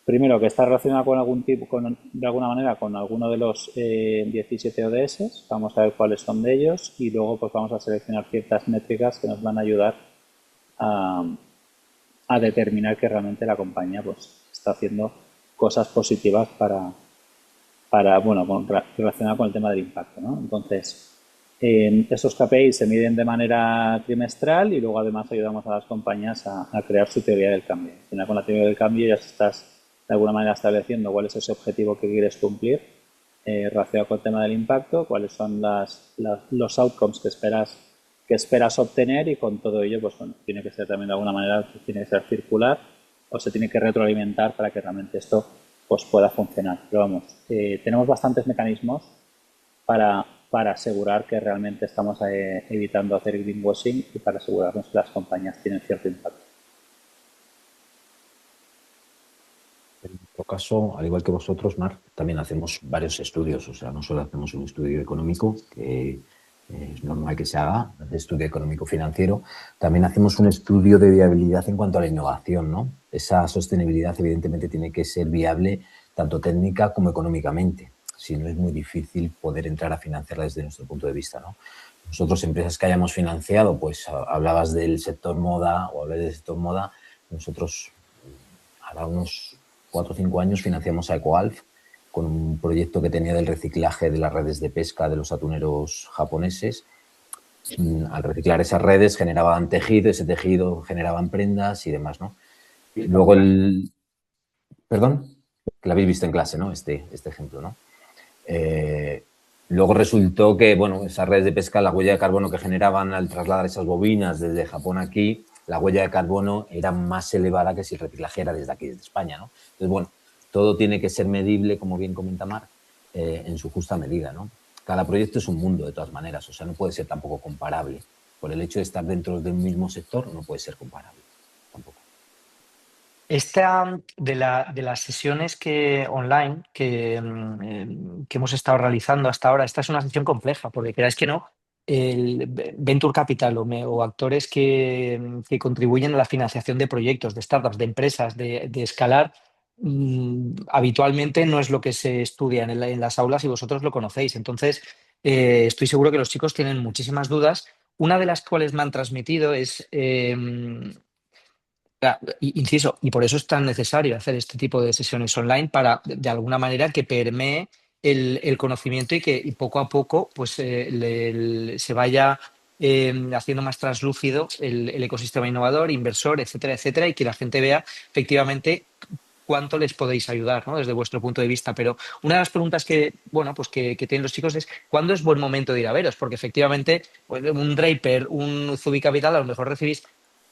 primero, que está relacionada con algún tipo, de alguna manera, con alguno de los 17 ODS, vamos a ver cuáles son de ellos y luego pues vamos a seleccionar ciertas métricas que nos van a ayudar a determinar que realmente la compañía pues está haciendo cosas positivas para bueno, relacionado con el tema del impacto, ¿no? Entonces, estos KPIs se miden de manera trimestral y luego además ayudamos a las compañías a crear su teoría del cambio. Al final, con la teoría del cambio ya estás de alguna manera estableciendo cuál es ese objetivo que quieres cumplir relacionado con el tema del impacto, cuáles son los outcomes que esperas obtener y con todo ello, pues bueno, tiene que ser también de alguna manera, tiene que ser circular o se tiene que retroalimentar para que realmente esto pues pueda funcionar. Pero vamos, tenemos bastantes mecanismos para asegurar que realmente estamos evitando hacer greenwashing y para asegurarnos que las compañías tienen cierto impacto. En nuestro caso, al igual que vosotros, Marc, también hacemos varios estudios. O sea, no solo hacemos un estudio económico, que es normal que se haga, el estudio económico financiero, también hacemos un estudio de viabilidad en cuanto a la innovación, ¿no? Esa sostenibilidad, evidentemente, tiene que ser viable tanto técnica como económicamente. Si no, es muy difícil poder entrar a financiarla desde nuestro punto de vista, ¿no? Nosotros, empresas que hayamos financiado, pues hablabas del sector moda o hablé del sector moda, nosotros hará unos 4 o 5 años financiamos a EcoAlf con un proyecto que tenía del reciclaje de las redes de pesca de los atuneros japoneses. Al reciclar esas redes generaban tejido, ese tejido generaban prendas y demás, ¿no? Luego ¿Perdón? que lo habéis visto en clase, ¿no? Este ejemplo, ¿no? Luego resultó que, bueno, esas redes de pesca, la huella de carbono que generaban al trasladar esas bobinas desde Japón aquí, la huella de carbono era más elevada que si el reciclaje era desde aquí, desde España, ¿no? Entonces, bueno, todo tiene que ser medible, como bien comenta Marc, en su justa medida, ¿no? Cada proyecto es un mundo, de todas maneras, o sea, no puede ser tampoco comparable. Por el hecho de estar dentro del mismo sector, no puede ser comparable tampoco. Esta de las sesiones online que hemos estado realizando hasta ahora, esta es una sesión compleja, porque creáis que no, el Venture Capital o actores que contribuyen a la financiación de proyectos, de startups, de empresas, de escalar, habitualmente no es lo que se estudia en las aulas y vosotros lo conocéis. Entonces, estoy seguro que los chicos tienen muchísimas dudas. Una de las cuales me han transmitido es... inciso, y por eso es tan necesario hacer este tipo de sesiones online para, de alguna manera, que permee el conocimiento y que poco a poco pues, se vaya haciendo más translúcido el ecosistema innovador, inversor, etcétera, etcétera, y que la gente vea efectivamente cuánto les podéis ayudar, ¿no? Desde vuestro punto de vista. Pero una de las preguntas que, bueno, pues que tienen los chicos es ¿cuándo es buen momento de ir a veros? Porque efectivamente pues, un Draper, un Zubi Capital, a lo mejor recibís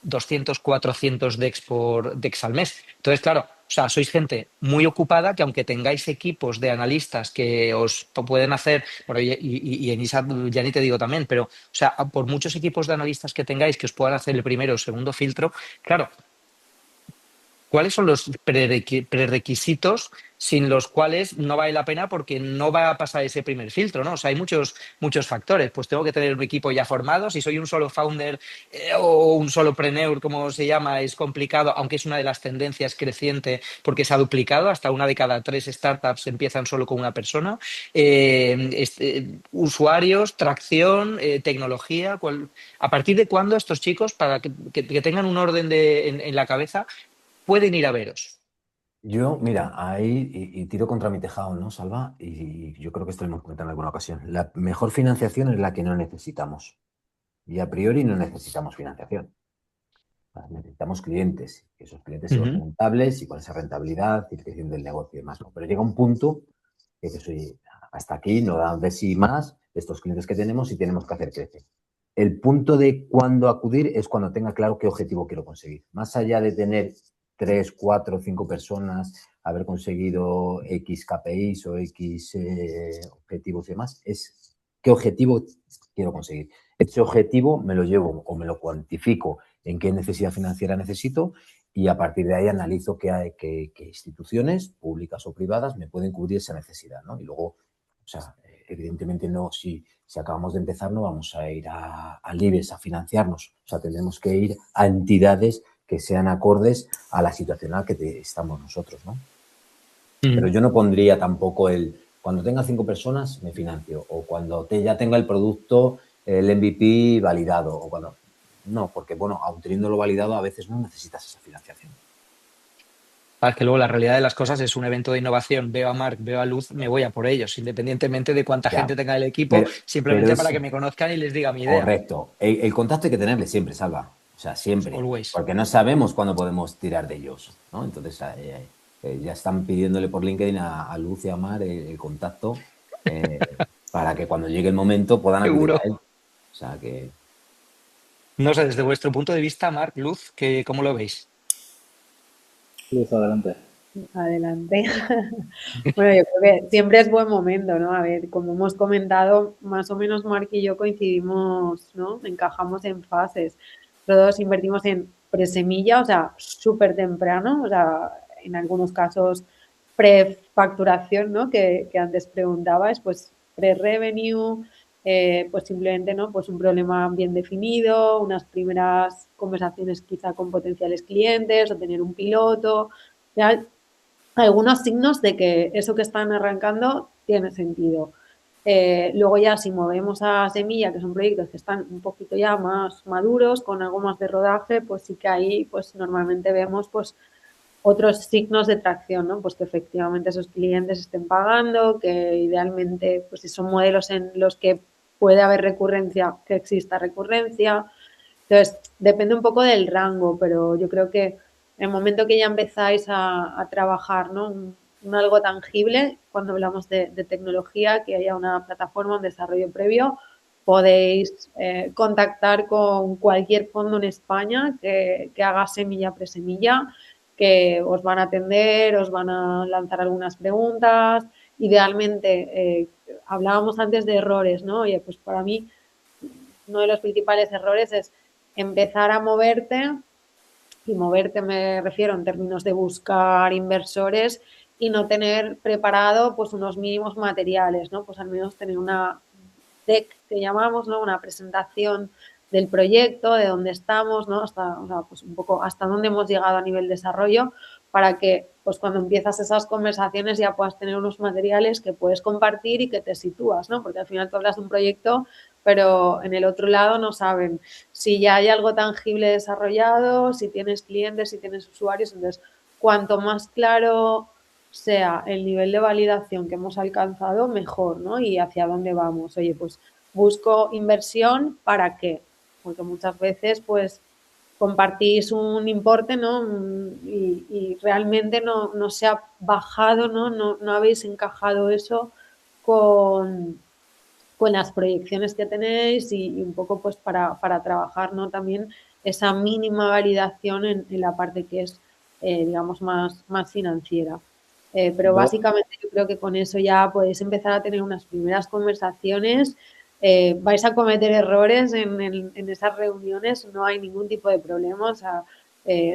200, 400 DEX al mes. Entonces, claro, o sea, sois gente muy ocupada que aunque tengáis equipos de analistas que os pueden hacer, bueno, y en ISA ya ni te digo también, pero, o sea, por muchos equipos de analistas que tengáis que os puedan hacer el primero o segundo filtro, claro, ¿cuáles son los prerequisitos sin los cuales no vale la pena porque no va a pasar ese primer filtro, ¿no? O sea, hay muchos factores. Pues tengo que tener un equipo ya formado. Si soy un solo founder o un solo preneur, como se llama, es complicado, aunque es una de las tendencias creciente porque se ha duplicado. Hasta una de cada 3 startups empiezan solo con una persona. Usuarios, tracción, tecnología. ¿A partir de cuándo estos chicos, para que tengan un orden en la cabeza, pueden ir a veros? Yo, mira, ahí y tiro contra mi tejado, ¿no, Salva? Y yo creo que esto lo hemos comentado en alguna ocasión. La mejor financiación es la que no necesitamos. Y a priori no necesitamos financiación. Necesitamos clientes, que esos clientes sean Ujú. rentables y con esa rentabilidad ir creciendo el negocio y demás, ¿no? Pero llega un punto que dices, oye, hasta aquí no da de sí más de estos clientes que tenemos y tenemos que hacer crecer. El punto de cuándo acudir es cuando tenga claro qué objetivo quiero conseguir. Más allá de tener 3, 4, 5 personas, haber conseguido X KPIs o X objetivos y demás, es qué objetivo quiero conseguir. Ese objetivo me lo llevo o me lo cuantifico en qué necesidad financiera necesito y a partir de ahí analizo qué instituciones, públicas o privadas, me pueden cubrir esa necesidad, ¿no? Y luego, o sea, evidentemente no, si acabamos de empezar no vamos a ir al IBEX a financiarnos, o sea, tendremos que ir a entidades que sean acordes a la situación en la que estamos nosotros, ¿no? Pero yo no pondría tampoco cuando tenga 5 personas me financio o cuando ya tenga el producto, el MVP validado o cuando... No, porque bueno, aun teniéndolo validado a veces no necesitas esa financiación. Es que luego la realidad de las cosas es un evento de innovación, veo a Marc, veo a Luz, me voy a por ellos, independientemente de cuánta Ya, gente tenga el equipo, pero simplemente para es que me conozcan y les diga mi idea. correcto. El contacto hay que tenerle siempre, Salva. O sea, siempre. Always. Porque no sabemos cuándo podemos tirar de ellos, ¿no? Entonces, ya están pidiéndole por LinkedIn a Luz y a Mar el contacto para que cuando llegue el momento puedan acudir a Seguro. él. O sea, que... No sé, desde vuestro punto de vista, Marc, Luz, ¿cómo lo veis? Luz, adelante. Adelante. Bueno, yo creo que siempre es buen momento, ¿no? A ver, como hemos comentado, más o menos Marc y yo coincidimos, ¿no? Encajamos en fases. Todos invertimos en presemilla, o sea, súper temprano, o sea, en algunos casos prefacturación, ¿no? Que antes preguntabas, pues pre-revenue, pues simplemente, ¿no? Pues un problema bien definido, unas primeras conversaciones quizá con potenciales clientes o tener un piloto. Ya algunos signos de que eso que están arrancando tiene sentido. Luego ya si movemos a semilla, que son proyectos que están un poquito ya más maduros, con algo más de rodaje, pues sí que ahí pues normalmente vemos pues otros signos de tracción, ¿no? Pues que efectivamente esos clientes estén pagando, que idealmente pues si son modelos en los que puede haber recurrencia, que exista recurrencia. Entonces, depende un poco del rango, pero yo creo que en el momento que ya empezáis a trabajar, ¿no? un algo tangible cuando hablamos de tecnología, que haya una plataforma, un desarrollo previo. Podéis contactar con cualquier fondo en España que haga semilla presemilla, que os van a atender, os van a lanzar algunas preguntas. Idealmente, hablábamos antes de errores, ¿no? Oye, pues para mí uno de los principales errores es empezar a moverte, y moverte me refiero en términos de buscar inversores y no tener preparado pues unos mínimos materiales, ¿no? Pues al menos tener una deck que llamamos, ¿no? Una presentación del proyecto, de dónde estamos, ¿no? Hasta, o sea, pues un poco hasta dónde hemos llegado a nivel desarrollo, para que pues cuando empiezas esas conversaciones ya puedas tener unos materiales que puedes compartir y que te sitúas, ¿no? Porque al final tú hablas de un proyecto, pero en el otro lado no saben si ya hay algo tangible desarrollado, si tienes clientes, si tienes usuarios. Entonces, cuanto más claro sea el nivel de validación que hemos alcanzado, mejor, ¿no? Y hacia dónde vamos. Oye, pues busco inversión, ¿para qué? Porque muchas veces, pues, compartís un importe, ¿no? Y realmente no se ha bajado, ¿no? No habéis encajado eso con las proyecciones que tenéis y un poco pues para trabajar, ¿no? También esa mínima validación en la parte que es, digamos, más financiera. Pero básicamente yo creo que con eso ya podéis empezar a tener unas primeras conversaciones. Vais a cometer errores en esas reuniones, no hay ningún tipo de problema. O sea,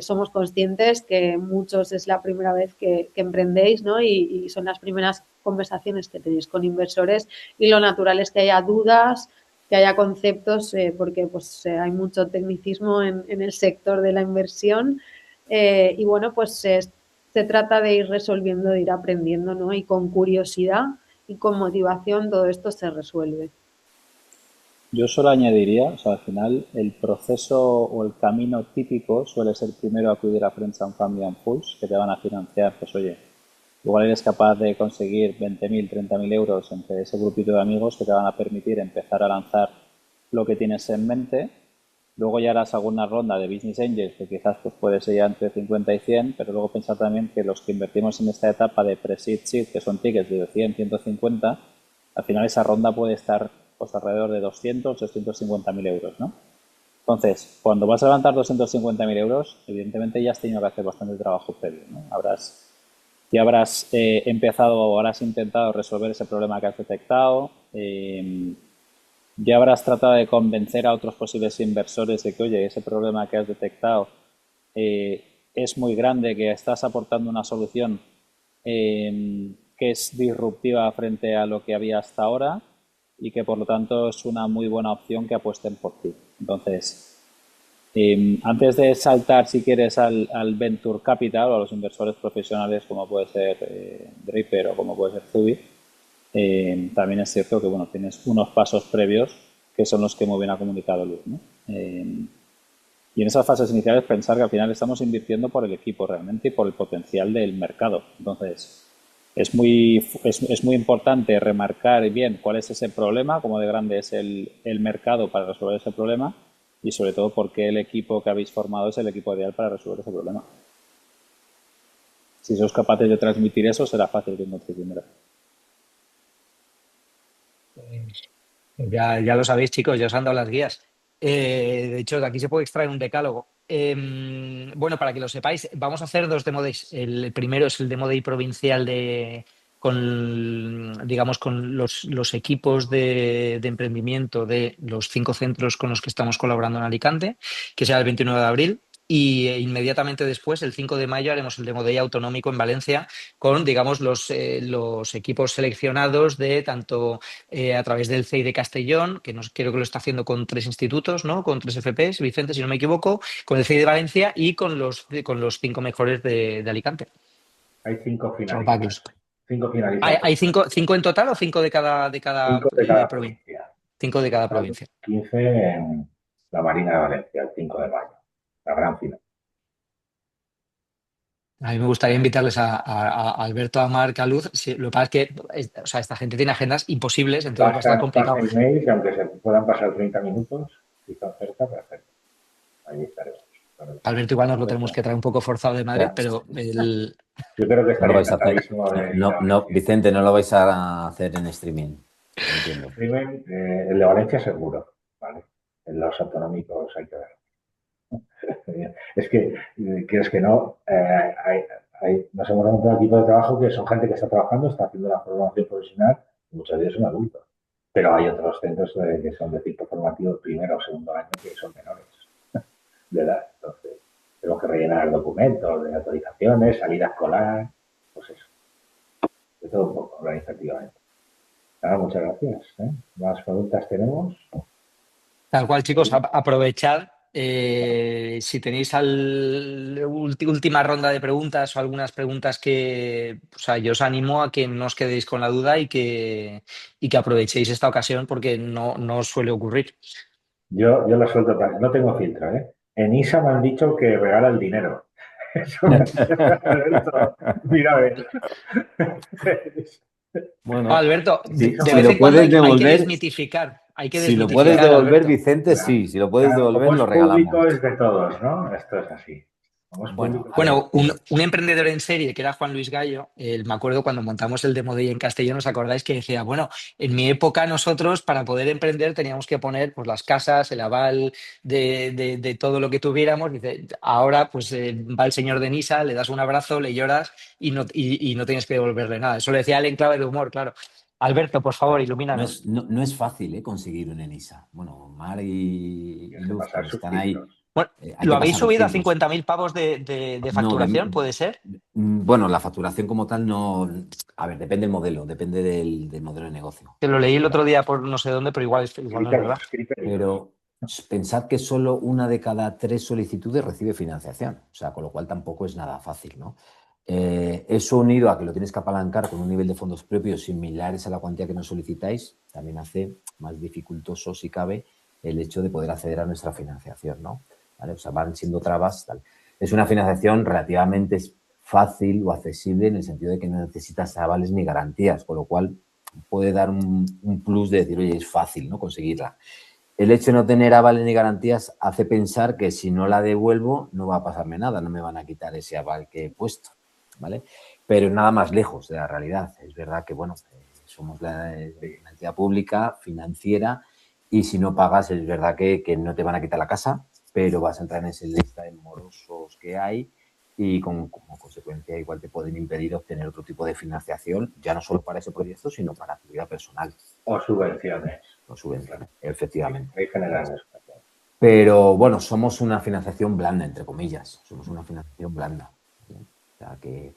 somos conscientes que muchos es la primera vez que emprendéis, ¿no? Y son las primeras conversaciones que tenéis con inversores, y lo natural es que haya dudas, que haya conceptos, porque pues hay mucho tecnicismo en el sector de la inversión, y bueno, pues se trata de ir resolviendo, de ir aprendiendo, ¿no? Y con curiosidad y con motivación todo esto se resuelve. Yo solo añadiría, o sea, al final el proceso o el camino típico suele ser primero acudir a Friends and Family and Fools, que te van a financiar, pues oye, igual eres capaz de conseguir 20.000, 30.000 euros entre ese grupito de amigos que te van a permitir empezar a lanzar lo que tienes en mente. Luego ya harás alguna ronda de Business Angels, que quizás pues puede ser ya entre 50 y 100, pero luego pensar también que los que invertimos en esta etapa de Pre-Seed, Seed, que son tickets de 100, 150, al final esa ronda puede estar pues alrededor de 200, 250.000 euros, ¿no? Entonces, cuando vas a levantar 250.000 euros, evidentemente ya has tenido que hacer bastante trabajo previo, ¿no? Ya habrás empezado o habrás intentado resolver ese problema que has detectado, ya habrás tratado de convencer a otros posibles inversores de que, oye, ese problema que has detectado es muy grande, que estás aportando una solución que es disruptiva frente a lo que había hasta ahora y que por lo tanto es una muy buena opción que apuesten por ti. Entonces, antes de saltar, si quieres, al Venture Capital o a los inversores profesionales como puede ser Draper o como puede ser Zubi, también es cierto que bueno, tienes unos pasos previos que son los que muy bien ha comunicado Luz, ¿no? Y en esas fases iniciales pensar que al final estamos invirtiendo por el equipo realmente y por el potencial del mercado. Entonces, es muy importante remarcar bien cuál es ese problema, cómo de grande es el mercado para resolver ese problema y sobre todo por qué el equipo que habéis formado es el equipo ideal para resolver ese problema. Si sois capaces de transmitir eso, será fácil que encontréis dinero. Ya lo sabéis, chicos, ya os han dado las guías. De hecho, de aquí se puede extraer un decálogo. Bueno, para que lo sepáis, vamos a hacer 2 Demo Days. El primero es el Demo Day provincial con los equipos de emprendimiento de los 5 centros con los que estamos colaborando en Alicante, que será el 29 de abril. Y inmediatamente después, el 5 de mayo, haremos el Demo Day autonómico en Valencia con, digamos, los equipos seleccionados de tanto a través del CEI de Castellón, que creo que lo está haciendo con 3 institutos, ¿no? Con 3 FPs, Vicente, si no me equivoco, con el CEI de Valencia y con los 5 mejores de Alicante. Hay 5 Solo para que finalistas. 5 finalistas. ¿Hay 5 en total o 5 de cada 5 de cada provincia? provincia. 5 de cada provincia. 15 en la Marina de Valencia, el 5 de mayo. La gran final. A mí me gustaría invitarles a Alberto, a Marc, a Luz. Sí, lo que pasa es que esta gente tiene agendas imposibles, entonces va a estar complicado. Pasa email y aunque se puedan pasar 30 minutos, si están cerca, perfecto. Ahí estaremos. Alberto igual nos lo tenemos que traer un poco forzado de Madrid, pero Yo creo que No lo estaría vais a hacer. encantadísimo de ir a No, Valencia. Vicente, no lo vais a hacer en streaming. Entiendo. Crimen, el de Valencia seguro, ¿vale? En los autonómicos hay que ver. Es que, quieres que no, nos hemos montado un equipo de trabajo que son gente que está trabajando, está haciendo la formación profesional, y muchos de ellos son adultos. Pero hay otros centros que son de tipo formativo primero o segundo año que son menores de edad. Entonces, tenemos que rellenar documentos de autorizaciones, salida escolar, pues eso. De todo un poco, organizativamente. Nada, muchas gracias. ¿Más preguntas tenemos? Tal cual, chicos, aprovechad. Si tenéis última ronda de preguntas o algunas preguntas que, o sea, yo os animo a que no os quedéis con la duda y que aprovechéis esta ocasión porque no os suele ocurrir. Yo lo suelto, no tengo filtro, ¿eh? En ISA me han dicho que regala el dinero. Eso me ha dicho Alberto. Mira, a ver. Bueno, Alberto, si de vez lo en cuando puedes hay que devolver, desmitificar. Hay que si lo puedes desmitificar, devolver, Alberto. Vicente, sí. Si lo puedes Claro, devolver, como es lo público regalamos. es de todos, ¿no? Esto es así. Como es Bueno, público, a ver. Bueno, un emprendedor en serie que era Juan Luis Gallo, me acuerdo cuando montamos el Demo Day en Castellón, ¿os acordáis que decía, bueno, en mi época nosotros para poder emprender teníamos que poner pues, las casas, el aval de todo lo que tuviéramos? Dice, ahora pues va el señor de Nisa, le das un abrazo, le lloras y no tienes que devolverle nada. Eso lo decía él en clave de humor, claro. Alberto, por favor, ilumínanos. No es fácil conseguir un ENISA. Bueno, Mar y tienes que Luz, pasar pues sus están ahí. filtros. Bueno, Hay ¿lo que habéis pasar los subido a filtros. 50.000 pavos de No, facturación? ¿Puede ser? bueno, la facturación como tal no. A ver, depende del modelo, depende del modelo de negocio. Que lo leí el otro día por no sé dónde, pero igual no es verdad. Criterios. Pero pensad que solo una de cada 3 solicitudes recibe financiación. O sea, con lo cual tampoco es nada fácil, ¿no? Eso unido a que lo tienes que apalancar con un nivel de fondos propios similares a la cuantía que nos solicitáis, también hace más dificultoso, si cabe, el hecho de poder acceder a nuestra financiación, ¿no? ¿Vale? O sea, van siendo trabas, tal. Es una financiación relativamente fácil o accesible en el sentido de que no necesitas avales ni garantías, con lo cual puede dar un plus de decir, oye, es fácil, ¿no?, conseguirla. El hecho de no tener avales ni garantías hace pensar que si no la devuelvo no va a pasarme nada, no me van a quitar ese aval que he puesto, ¿vale? Pero nada más lejos de la realidad. Es verdad que, bueno, somos una entidad pública, financiera, y si no pagas es verdad que no te van a quitar la casa, pero vas a entrar en esa lista de morosos que hay y como consecuencia igual te pueden impedir obtener otro tipo de financiación, ya no solo para ese proyecto, sino para actividad personal. O subvenciones. O subvenciones, efectivamente. Hay generales. Pero bueno, somos una financiación blanda, entre comillas. Somos una financiación blanda. ¿Sí? O sea que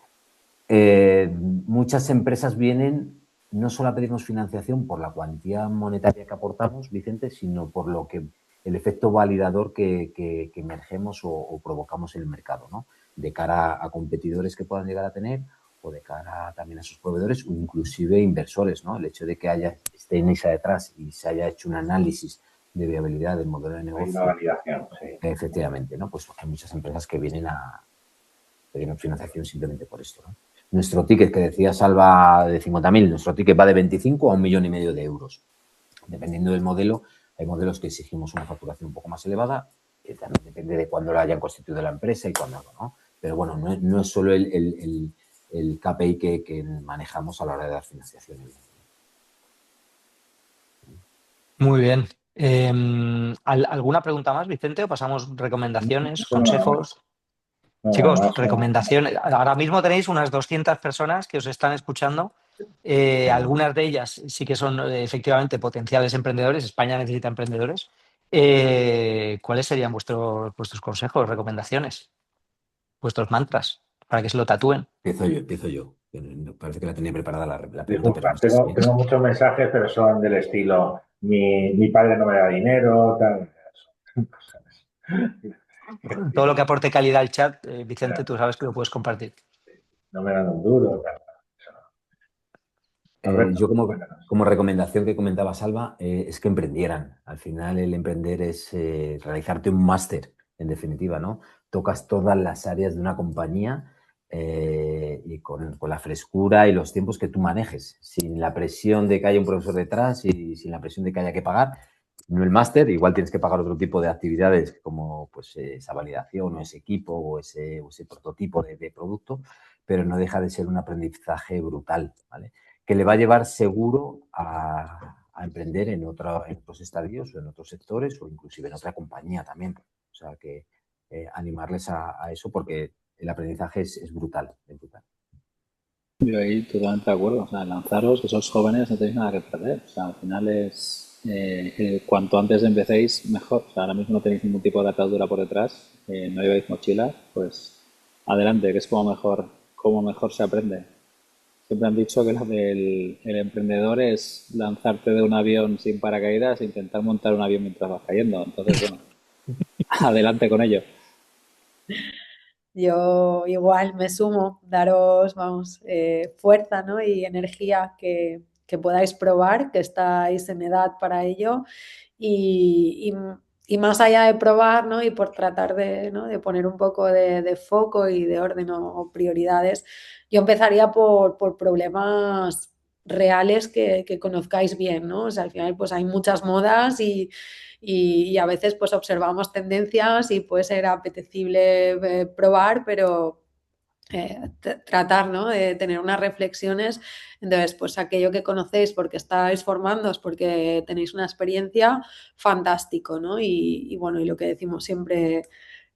muchas empresas vienen no solo a pedirnos financiación por la cuantía monetaria que aportamos, Vicente, sino por lo que el efecto validador que emergemos o provocamos en el mercado, ¿no? De cara a competidores que puedan llegar a tener o de cara también a sus proveedores o inclusive inversores, ¿no? El hecho de que esté en esa detrás y se haya hecho un análisis de viabilidad del modelo de negocio. Hay una validación, sí. Efectivamente, ¿no? Pues hay muchas empresas que vienen a pedir financiación simplemente por esto, ¿no? Nuestro ticket, que decía Salva, de 50.000, nuestro ticket va de 25 a 1,5 millones de euros. Dependiendo del modelo, hay modelos que exigimos una facturación un poco más elevada, también depende de cuándo lo hayan constituido la empresa y cuándo no. Pero bueno, no es solo el KPI que manejamos a la hora de dar financiación. Muy bien. ¿Alguna pregunta más, Vicente? ¿O pasamos recomendaciones, consejos? Chicos, recomendaciones. Ahora mismo tenéis unas 200 personas que os están escuchando. Algunas de ellas sí que son efectivamente potenciales emprendedores. España necesita emprendedores. ¿Cuáles serían vuestros consejos, recomendaciones, vuestros mantras para que se lo tatúen? Empiezo yo. Parece que la tenía preparada la pregunta. Disculpa, tengo muchos mensajes, pero son del estilo, mi padre no me da dinero, tal. Todo lo que aporte calidad al chat, Vicente, tú sabes que lo puedes compartir. No me dan un duro, tal. Alberto, yo como recomendación que comentaba Salva, es que emprendieran. Al final el emprender es realizarte un máster, en definitiva, ¿no? Tocas todas las áreas de una compañía y con la frescura y los tiempos que tú manejes, sin la presión de que haya un profesor detrás y sin la presión de que haya que pagar. No el máster, igual tienes que pagar otro tipo de actividades como pues esa validación o ese equipo o ese prototipo de producto, pero no deja de ser un aprendizaje brutal, ¿vale? Que le va a llevar seguro a emprender en otros estadios o en otros sectores o inclusive en otra compañía también. O sea, que animarles a eso porque el aprendizaje es brutal, es brutal. Yo ahí totalmente de acuerdo. O sea, lanzaros, que sois jóvenes, no tenéis nada que perder. O sea, al final es cuanto antes empecéis, mejor. O sea, ahora mismo no tenéis ningún tipo de atadura por detrás, no lleváis mochila, pues adelante, que es como mejor se aprende. Siempre han dicho que lo del el emprendedor es lanzarte de un avión sin paracaídas e intentar montar un avión mientras vas cayendo. Entonces, bueno, adelante con ello. Yo igual me sumo, daros, vamos, fuerza, ¿no? Y energía que podáis probar, que estáis en edad para ello y más allá de probar, ¿no? Y por tratar de, ¿no? de poner un poco de foco y de orden o prioridades, yo empezaría por problemas reales que conozcáis bien, ¿no? O sea, al final pues hay muchas modas y a veces pues observamos tendencias y puede ser apetecible probar, pero tratar, ¿no? de tener unas reflexiones. Entonces, pues aquello que conocéis porque estáis formándoos, porque tenéis una experiencia, fantástico, ¿no? Y bueno, y lo que decimos siempre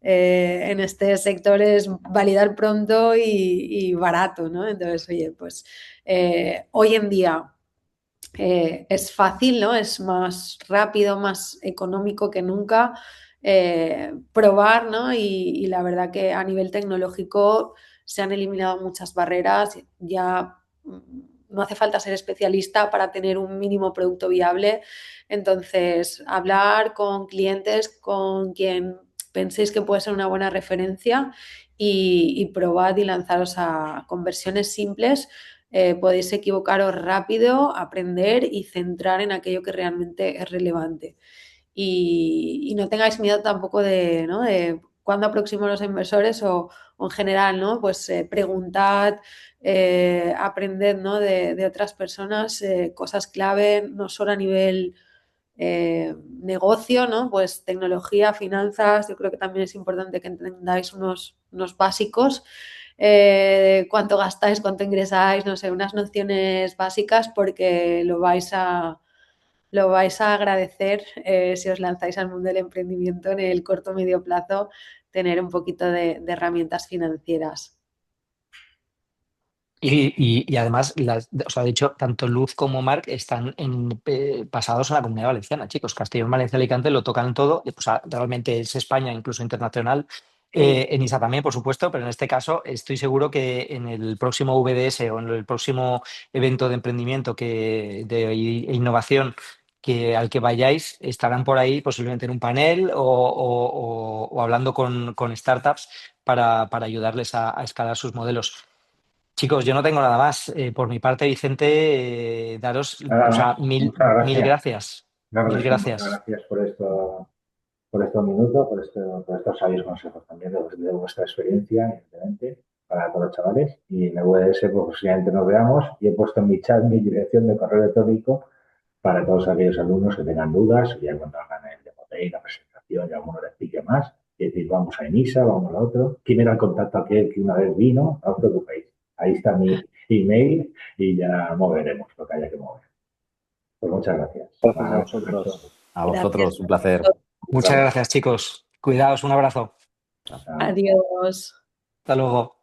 en este sector es validar pronto y barato, ¿no? Entonces, oye, pues hoy en día es fácil, ¿no? Es más rápido, más económico que nunca probar, ¿no? Y la verdad que a nivel tecnológico se han eliminado muchas barreras. Ya no hace falta ser especialista para tener un mínimo producto viable. Entonces, hablar con clientes con quien penséis que puede ser una buena referencia y probad y lanzaros a conversiones simples podéis equivocaros rápido, aprender y centrar en aquello que realmente es relevante. Y no tengáis miedo tampoco de, ¿no? de cuándo aproximo a los inversores o en general, ¿no? Pues preguntad, aprended, ¿no? de otras personas cosas clave, no solo a nivel negocio, ¿no? Pues tecnología, finanzas, yo creo que también es importante que entendáis unos básicos, cuánto gastáis, cuánto ingresáis, no sé, unas nociones básicas porque lo vais a agradecer si os lanzáis al mundo del emprendimiento en el corto o medio plazo, tener un poquito de herramientas financieras. Y además, o sea, de hecho, tanto Luz como Marc están pasados en la Comunidad Valenciana, chicos. Castellón, Valencia, Alicante lo tocan todo. O sea, realmente es España, incluso internacional. En ISA también, por supuesto, pero en este caso estoy seguro que en el próximo VDS o en el próximo evento de emprendimiento de innovación al que vayáis, estarán por ahí posiblemente en un panel o hablando con startups para ayudarles a escalar sus modelos. Chicos, yo no tengo nada más. Por mi parte, Vicente, daros, Nada o más. sea, mil Muchas gracias. gracias. Claro Mil que sí, muchas gracias. gracias por estos minutos, por estos sabios consejos también de vuestra experiencia, evidentemente, para todos los chavales. Y en el VDS, pues posiblemente nos veamos. Y he puesto en mi chat mi dirección de correo electrónico para todos aquellos alumnos que tengan dudas, ya cuando hagan el demo day, la presentación, y alguno le explique más. Y decir, vamos a ENISA, vamos a otro. ¿Quién era el contacto aquel que una vez vino? No os preocupéis. Ahí está mi email y ya moveremos lo que haya que mover. Pues muchas gracias. Gracias a vosotros. A Gracias. vosotros, un placer. Muchas gracias, chicos. Cuidaos, un abrazo. Chao. Adiós. Hasta luego.